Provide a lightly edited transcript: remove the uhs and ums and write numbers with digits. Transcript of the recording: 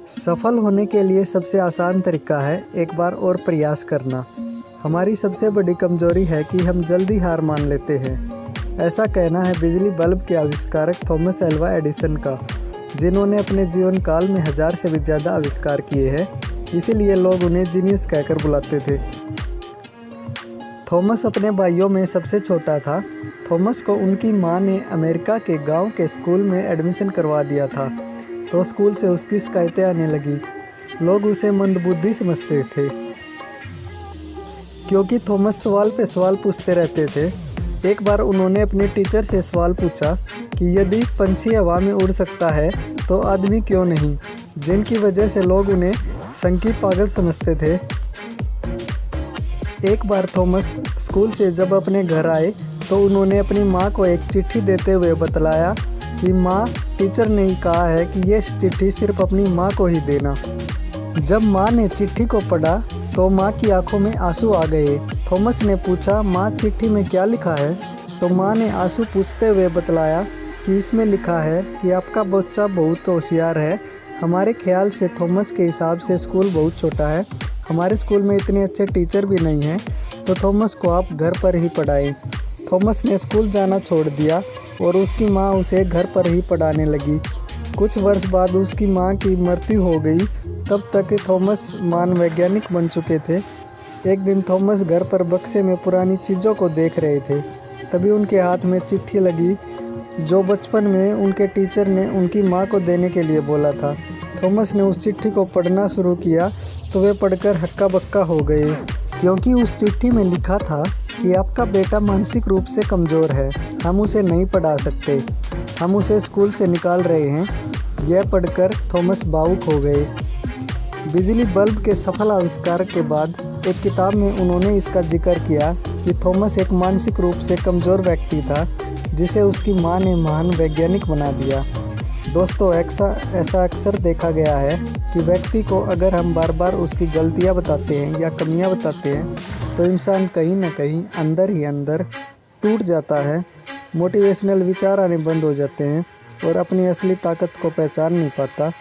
सफल होने के लिए सबसे आसान तरीका है एक बार और प्रयास करना। हमारी सबसे बड़ी कमजोरी है कि हम जल्दी हार मान लेते हैं। ऐसा कहना है बिजली बल्ब के आविष्कारक थॉमस एल्वा एडिसन का, जिन्होंने अपने जीवन काल में 1000 से भी ज़्यादा आविष्कार किए हैं। इसीलिए लोग उन्हें जीनियस कहकर बुलाते थे। थॉमस अपने भाइयों में सबसे छोटा था। थॉमस को उनकी मां ने अमेरिका के गांव के स्कूल में एडमिशन करवा दिया था, तो स्कूल से उसकी शिकायतें आने लगी। लोग उसे मंदबुद्धि समझते थे, क्योंकि थॉमस सवाल पे सवाल पूछते रहते थे। एक बार उन्होंने अपने टीचर से सवाल पूछा कि यदि पंछी हवा में उड़ सकता है तो आदमी क्यों नहीं, जिनकी वजह से लोग उन्हें संकी पागल समझते थे। एक बार थॉमस स्कूल से जब अपने घर आए तो उन्होंने अपनी माँ को एक चिट्ठी देते हुए बतलाया कि माँ, टीचर ने कहा है कि ये चिट्ठी सिर्फ अपनी माँ को ही देना। जब माँ ने चिट्ठी को पढ़ा तो माँ की आंखों में आंसू आ गए। थॉमस ने पूछा, माँ चिट्ठी में क्या लिखा है? तो माँ ने आंसू पूछते हुए बतलाया कि इसमें लिखा है कि आपका बच्चा बहुत होशियार है। हमारे ख्याल से थॉमस के हिसाब से स्कूल बहुत छोटा है, हमारे स्कूल में इतने अच्छे टीचर भी नहीं हैं, तो थॉमस को आप घर पर ही पढ़ाएं। थॉमस ने स्कूल जाना छोड़ दिया और उसकी माँ उसे घर पर ही पढ़ाने लगी। कुछ वर्ष बाद उसकी माँ की मृत्यु हो गई। तब तक थॉमस महान वैज्ञानिक बन चुके थे। एक दिन थॉमस घर पर बक्से में पुरानी चीज़ों को देख रहे थे। तभी उनके हाथ में चिट्ठी लगी, जो बचपन में उनके टीचर ने उनकी माँ को देने के लिए बोला था। थॉमस ने उस चिट्ठी को पढ़ना शुरू किया तो वे पढ़कर हक्का बक्का हो गए, क्योंकि उस चिट्ठी में लिखा था कि आपका बेटा मानसिक रूप से कमज़ोर है, हम उसे नहीं पढ़ा सकते, हम उसे स्कूल से निकाल रहे हैं। यह पढ़कर थॉमस भावुक हो गए। बिजली बल्ब के सफल आविष्कार के बाद एक किताब में उन्होंने इसका जिक्र किया कि थॉमस एक मानसिक रूप से कमज़ोर व्यक्ति था, जिसे उसकी मां ने महान वैज्ञानिक बना दिया। दोस्तों, ऐसा अक्सर देखा गया है कि व्यक्ति को अगर हम बार बार उसकी गलतियां बताते हैं या कमियां बताते हैं तो इंसान कहीं ना कहीं अंदर ही अंदर टूट जाता है। मोटिवेशनल विचार आने बंद हो जाते हैं और अपनी असली ताकत को पहचान नहीं पाता।